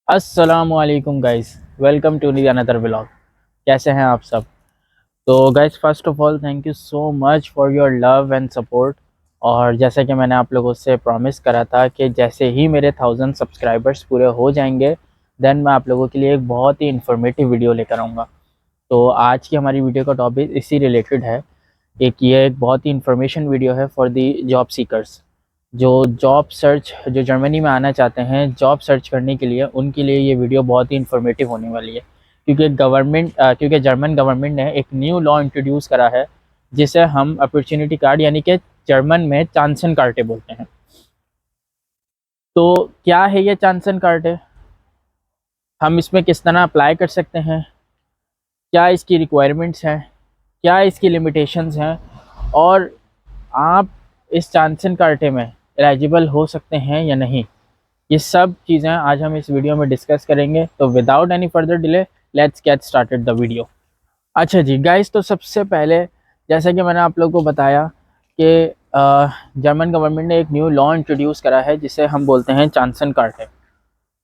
अस्सलामुअलैकुम guys, welcome to the another vlog. कैसे हैं आप सब? तो guys, first of all thank you so much for your love and support. और जैसे कि मैंने आप लोगों से प्रॉमिस करा था कि जैसे ही मेरे 1000 सब्सक्राइबर्स पूरे हो जाएंगे देन मैं आप लोगों के लिए एक बहुत ही इन्फॉर्मेटिव वीडियो लेकर आऊँगा। तो आज की हमारी वीडियो का टॉपिक इसी रिलेटेड है। ये एक बहुत ही इन्फॉर्मेशन वीडियो है फॉर दी जॉब सीकर्स। जो जॉब सर्च जो जर्मनी में आना चाहते हैं जॉब सर्च करने के लिए, उनके लिए ये वीडियो बहुत ही इन्फॉर्मेटिव होने वाली है। क्योंकि जर्मन गवर्नमेंट ने एक न्यू लॉ इंट्रोड्यूस करा है जिसे हम अपॉर्चुनिटी कार्ड यानी कि जर्मन में चांसन कार्टे बोलते हैं। तो क्या है ये चांसन कार्टे? हम इसमें किस तरह अप्लाई कर सकते हैं? क्या इसकी रिक्वायरमेंट्स हैं? क्या इसकी लिमिटेशंस हैं? और आप इस चांसन कार्टे में एलिजिबल हो सकते हैं या नहीं, ये सब चीज़ें आज हम इस वीडियो में डिस्कस करेंगे। तो without any further delay let's get started the video. अच्छा जी गाइस, तो सबसे पहले जैसा कि मैंने आप लोगों को बताया कि जर्मन गवर्नमेंट ने एक न्यू लॉ इंट्रोड्यूस करा है जिसे हम बोलते हैं चांसन कार्टे।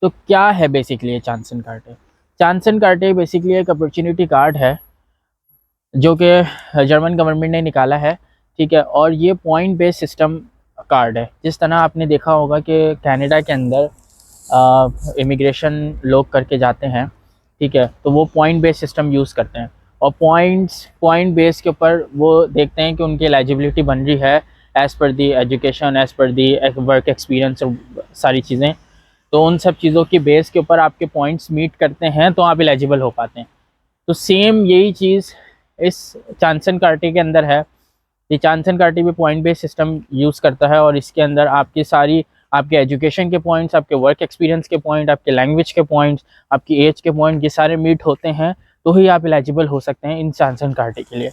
तो क्या है बेसिकली ये चांसन कार्टे? चांसन कार्टे बेसिकली एक अपॉर्चुनिटी कार्ड है जो कि जर्मन गवर्नमेंट ने निकाला है, ठीक है। और ये पॉइंट बेस्ड सिस्टम कार्ड है। जिस तरह आपने देखा होगा कि कनाडा के अंदर इमिग्रेशन लोग करके जाते हैं, ठीक है, तो वो पॉइंट बेस्ड सिस्टम यूज़ करते हैं और पॉइंट बेस के ऊपर वो देखते हैं कि उनकी एलिजिबिलिटी बन रही है as per the education, as per the work experience और सारी चीज़ें। तो उन सब चीज़ों की बेस के ऊपर आपके पॉइंट्स मीट करते हैं तो आप एलिजिबल हो पाते हैं। तो सेम यही चीज़ इस चांसन कार्टे के अंदर है। ये चांसन कार्टे भी पॉइंट बेस्ड सिस्टम यूज़ करता है और इसके अंदर आपकी सारी आपके एजुकेशन के पॉइंट्स, आपके वर्क एक्सपीरियंस के पॉइंट, आपके लैंग्वेज के पॉइंट्स, आपकी एज के पॉइंट, ये सारे मीट होते हैं तो ही आप एलिजिबल हो सकते हैं इन चांसन कार्टे के लिए।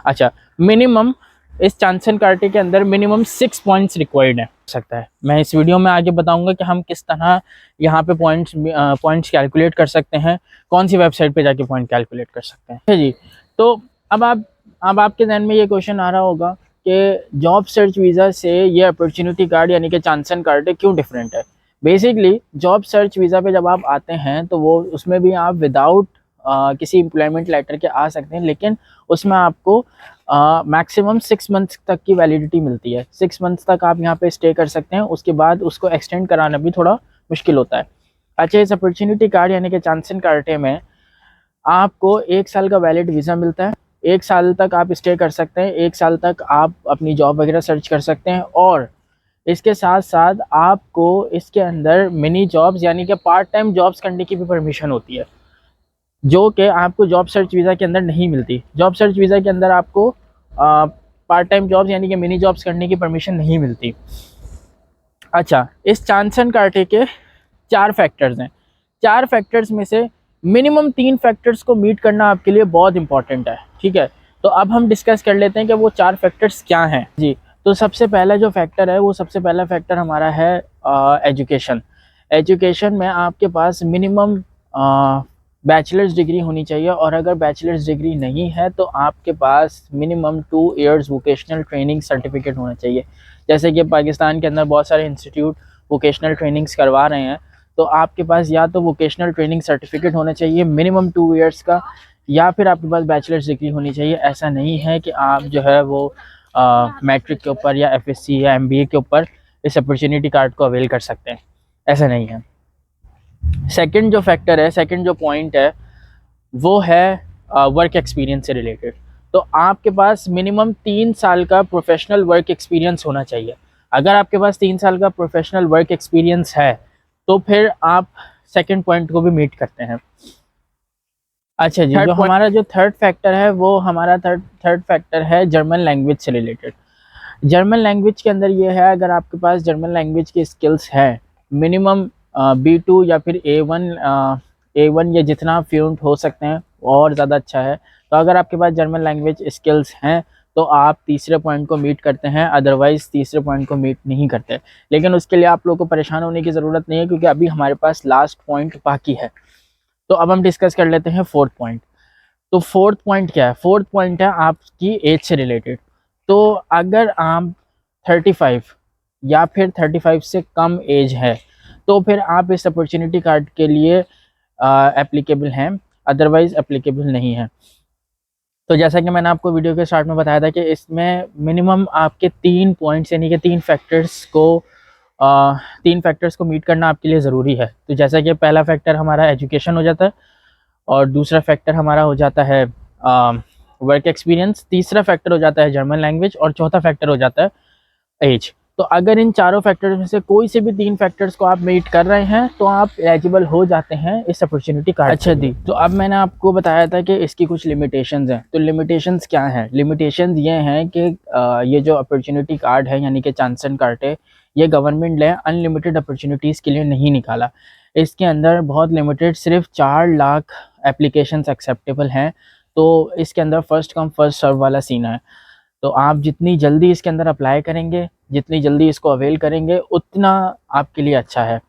अच्छा, मिनिमम इस चांसन कार्टे के अंदर मिनिमम 6 पॉइंट्स रिक्वायर्ड है सकता है। मैं इस वीडियो में आगे बताऊंगा कि हम किस तरह यहाँ पे पॉइंट्स कैलकुलेट कर सकते हैं, कौन सी वेबसाइट पे जाके पॉइंट कैलकुलेट कर सकते हैं। ठीक है जी। तो अब आप अब आपके जहन में ये क्वेश्चन आ रहा होगा कि जॉब सर्च वीज़ा से ये अपॉर्चुनिटी कार्ड यानी कि चांसन कार्ड क्यों डिफरेंट है। बेसिकली जॉब सर्च वीज़ा पे जब आप आते हैं तो वो उसमें भी आप विदाउट किसी एम्प्लॉयमेंट लेटर के आ सकते हैं, लेकिन उसमें आपको मैक्सिमम 6 मंथ्स तक की वैलिडिटी मिलती है। 6 मंथ्स तक आप यहाँ पे स्टे कर सकते हैं, उसके बाद उसको एक्सटेंड कराना भी थोड़ा मुश्किल होता है। अच्छा, इस अपॉर्चुनिटी कार्ड यानी कि चांसन कार्टे में आपको 1 साल का वैलिड वीज़ा मिलता है। 1 साल तक आप स्टे कर सकते हैं, 1 साल तक आप अपनी जॉब वगैरह सर्च कर सकते हैं और इसके साथ साथ आपको इसके अंदर मिनी जॉब्स यानी कि पार्ट टाइम जॉब्स करने की भी परमिशन होती है, जो कि आपको जॉब सर्च वीज़ा के अंदर नहीं मिलती। जॉब सर्च वीज़ा के अंदर आपको पार्ट टाइम जॉब्स यानी कि मिनी जॉब्स करने की परमिशन नहीं मिलती। अच्छा, इस चांसन कार्टे के 4 फैक्टर्स हैं। 4 फैक्टर्स में से मिनिमम 3 फैक्टर्स को मीट करना आपके लिए बहुत इंपॉर्टेंट है, ठीक है। तो अब हम डिस्कस कर लेते हैं कि वो 4 फैक्टर्स क्या हैं जी। तो सबसे पहला जो फैक्टर है, वो सबसे पहला फैक्टर हमारा है एजुकेशन। एजुकेशन में आपके पास मिनिमम बैचलर्स डिग्री होनी चाहिए और अगर बैचलर्स डिग्री नहीं है तो आपके पास minimum 2 years vocational training certificate होना चाहिए। जैसे कि पाकिस्तान के अंदर बहुत सारे इंस्टीट्यूट वोकेशनल ट्रेनिंग्स करवा रहे हैं, तो आपके पास या तो वोकेशनल ट्रेनिंग सर्टिफिकेट होना चाहिए मिनिमम 2 इयर्स का, या फिर आपके पास बैचलर्स डिग्री होनी चाहिए। ऐसा नहीं है कि आप जो है वो मैट्रिक के ऊपर या एफएससी या एमबीए के ऊपर इस अपॉर्चुनिटी कार्ड को अवेल कर सकते हैं, ऐसा नहीं है। सेकंड जो फैक्टर है, सेकंड जो पॉइंट है, वो है वर्क एक्सपीरियंस से रिलेटेड। तो आपके पास मिनिमम 3 साल का प्रोफेशनल वर्क एक्सपीरियंस होना चाहिए। अगर आपके पास 3 साल का प्रोफेशनल वर्क एक्सपीरियंस है तो फिर आप सेकंड पॉइंट को भी मीट करते हैं। अच्छा जी, जो हमारा जो थर्ड फैक्टर है, वो हमारा थर्ड फैक्टर है जर्मन लैंग्वेज से रिलेटेड। जर्मन लैंग्वेज के अंदर ये है, अगर आपके पास जर्मन लैंग्वेज की स्किल्स है मिनिमम B2 या फिर A1 या जितना फ्लुएंट हो सकते हैं और ज़्यादा अच्छा है। तो अगर आपके पास जर्मन लैंग्वेज स्किल्स हैं तो आप तीसरे पॉइंट को मीट करते हैं, अदरवाइज़ तीसरे पॉइंट को मीट नहीं करते। लेकिन उसके लिए आप लोगों को परेशान होने की ज़रूरत नहीं है क्योंकि अभी हमारे पास लास्ट पॉइंट बाकी है। तो अब हम डिस्कस कर लेते हैं फोर्थ पॉइंट। तो फोर्थ पॉइंट क्या है? फोर्थ पॉइंट है आपकी एज से रिलेटेड। तो अगर आप 35 या फिर 35 से कम एज है तो तो फिर आप इस अपॉर्चुनिटी कार्ड के लिए एप्लीकेबल हैं, अदरवाइज़ एप्लीकेबल नहीं है। तो जैसा कि मैंने आपको वीडियो के स्टार्ट में बताया था कि इसमें मिनिमम आपके 3 पॉइंट्स यानी कि 3 फैक्टर्स को मीट करना आपके लिए ज़रूरी है। तो जैसा कि पहला फैक्टर हमारा एजुकेशन हो जाता है, और दूसरा फैक्टर हमारा हो जाता है वर्क एक्सपीरियंस, तीसरा फैक्टर हो जाता है जर्मन लैंग्वेज, और चौथा फैक्टर हो जाता है एज। तो अगर इन चारों फैक्टर्स में से कोई से भी 3 फैक्टर्स को आप मीट कर रहे हैं तो आप एलिजिबल हो जाते हैं इस अपॉर्चुनिटी कार्ड। अच्छा दी, तो अब मैंने आपको बताया था कि इसकी कुछ लिमिटेशंस हैं। तो लिमिटेशंस क्या हैं? लिमिटेशंस ये हैं कि ये जो अपॉर्चुनिटी कार्ड है यानी कि चांसन कार्ड है, ये गवर्नमेंट ने अनलिमिटेड अपॉर्चुनिटीज़ के लिए नहीं निकाला। इसके अंदर बहुत लिमिटेड सिर्फ 4 लाख एप्लीकेशंस एक्सेप्टेबल हैं। तो इसके अंदर फर्स्ट कम फर्स्ट सर्व वाला सीन है। तो आप जितनी जल्दी इसके अंदर अप्लाई करेंगे, जितनी जल्दी इसको अवेल करेंगे, उतना आपके लिए अच्छा है।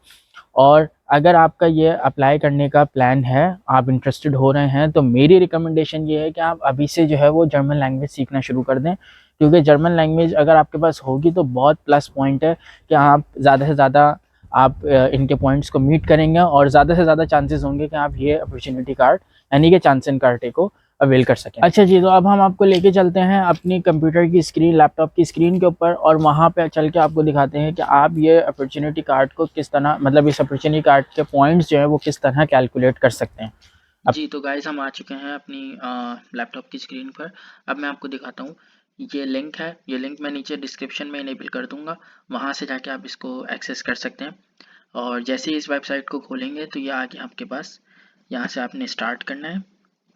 और अगर आपका ये अप्लाई करने का प्लान है, आप इंटरेस्टेड हो रहे हैं, तो मेरी रिकमेंडेशन ये है कि आप अभी से जो है वो जर्मन लैंग्वेज सीखना शुरू कर दें। क्योंकि जर्मन लैंग्वेज अगर आपके पास होगी तो बहुत प्लस पॉइंट है कि आप ज़्यादा से ज़्यादा आप इनके पॉइंट्स को मीट करेंगे, और ज़्यादा से ज़्यादा चांसेस होंगे कि आप ये अपॉर्चुनिटी कार्ड यानी कि चांसन कार्ड को अवेल कर सकें। अच्छा जी, तो अब हम आपको लेके चलते हैं अपनी कंप्यूटर की स्क्रीन, लैपटॉप की स्क्रीन के ऊपर, और वहाँ पे चल के आपको दिखाते हैं कि आप ये अपॉर्चुनिटी कार्ड को किस तरह, मतलब इस अपॉर्चुनिटी कार्ड के पॉइंट्स जो है वो किस तरह कैलकुलेट कर सकते हैं। जी, तो गाइस हम आ चुके हैं अपनी लैपटॉप की स्क्रीन पर। अब मैं आपको दिखाता हूँ, ये लिंक है, ये लिंक मैं नीचे डिस्क्रिप्शन में इनेबल कर दूँगा, वहाँ से जाके आप इसको एक्सेस कर सकते हैं। और जैसे ही इस वेबसाइट को खोलेंगे तो ये आ गया आपके पास, यहाँ से आपने स्टार्ट करना है।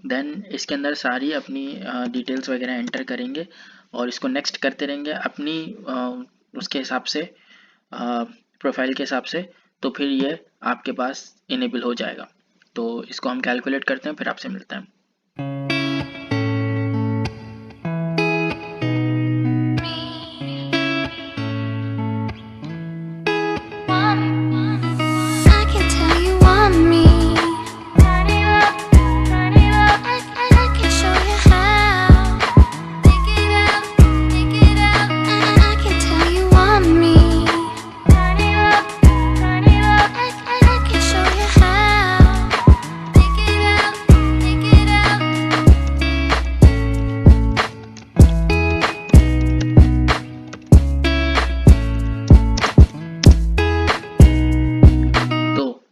देन इसके अंदर सारी अपनी डिटेल्स वगैरह एंटर करेंगे और इसको नेक्स्ट करते रहेंगे अपनी उसके हिसाब से, प्रोफाइल के हिसाब से। तो फिर ये आपके पास इनेबल हो जाएगा। तो इसको हम कैलकुलेट करते हैं, फिर आपसे मिलते हैं।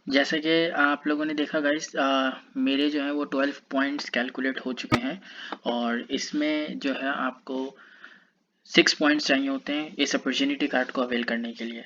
जैसे कि आप लोगों ने देखा गाइस, मेरे जो है वो 12 पॉइंट्स कैलकुलेट हो चुके हैं, और इसमें जो है आपको 6 पॉइंट्स चाहिए होते हैं इस अपॉर्चुनिटी कार्ड को अवेल करने के लिए।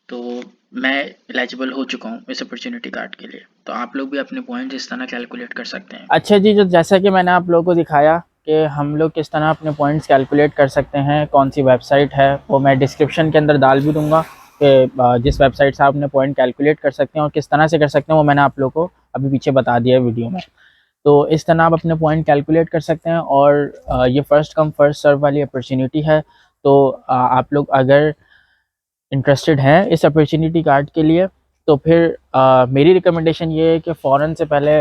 तो मैं एलिजिबल हो चुका हूँ इस अपॉर्चुनिटी कार्ड के लिए। तो आप लोग भी अपने पॉइंट्स इस तरह कैलकुलेट कर सकते हैं। अच्छा जी, जो जैसा कि मैंने आप लोगों को दिखाया कि हम लोग किस तरह अपने पॉइंट्स कैलकुलेट कर सकते हैं, कौन सी वेबसाइट है वो मैं डिस्क्रिप्शन के अंदर डाल भी दूँगा कि जिस वेबसाइट से आप अपने पॉइंट कैलकुलेट कर सकते हैं और किस तरह से कर सकते हैं, वो मैंने आप लोगों को अभी पीछे बता दिया है वीडियो में। तो इस तरह आप अपने पॉइंट कैलकुलेट कर सकते हैं, और ये फ़र्स्ट कम फर्स्ट सर्व वाली अपॉर्चुनिटी है। तो आप लोग अगर इंटरेस्टेड हैं इस अपॉर्चुनिटी कार्ड के लिए, तो फिर मेरी रिकमेंडेशन ये है कि फ़ौरन से पहले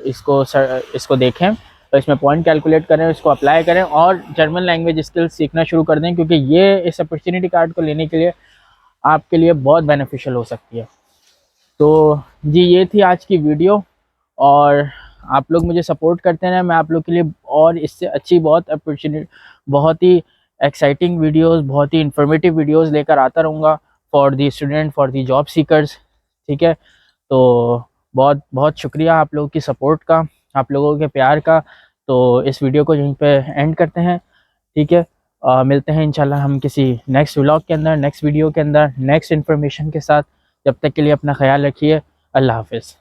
इसको देखें, तो इसमें पॉइंट कैलकुलेट करें, इसको अप्लाई करें और जर्मन लैंग्वेज स्किल्स सीखना शुरू कर दें, क्योंकि ये इस अपॉर्चुनिटी कार्ड को लेने के लिए आपके लिए बहुत बेनिफिशियल हो सकती है। तो जी, ये थी आज की वीडियो, और आप लोग मुझे सपोर्ट करते हैं, मैं आप लोग के लिए और इससे अच्छी बहुत ही एक्साइटिंग वीडियोस, बहुत ही इन्फॉर्मेटिव वीडियोस लेकर आता रहूँगा for the student, for the job seekers. ठीक है, तो बहुत बहुत शुक्रिया आप लोगों की सपोर्ट का, आप लोगों के प्यार का। तो इस वीडियो को यहीं पे एंड करते हैं। ठीक है, मिलते हैं इंशाल्लाह हम किसी नेक्स्ट व्लॉग के अंदर, नेक्स्ट वीडियो के अंदर, नेक्स्ट इन्फॉर्मेशन के साथ। जब तक के लिए अपना ख्याल रखिए। अल्लाह हाफिज़।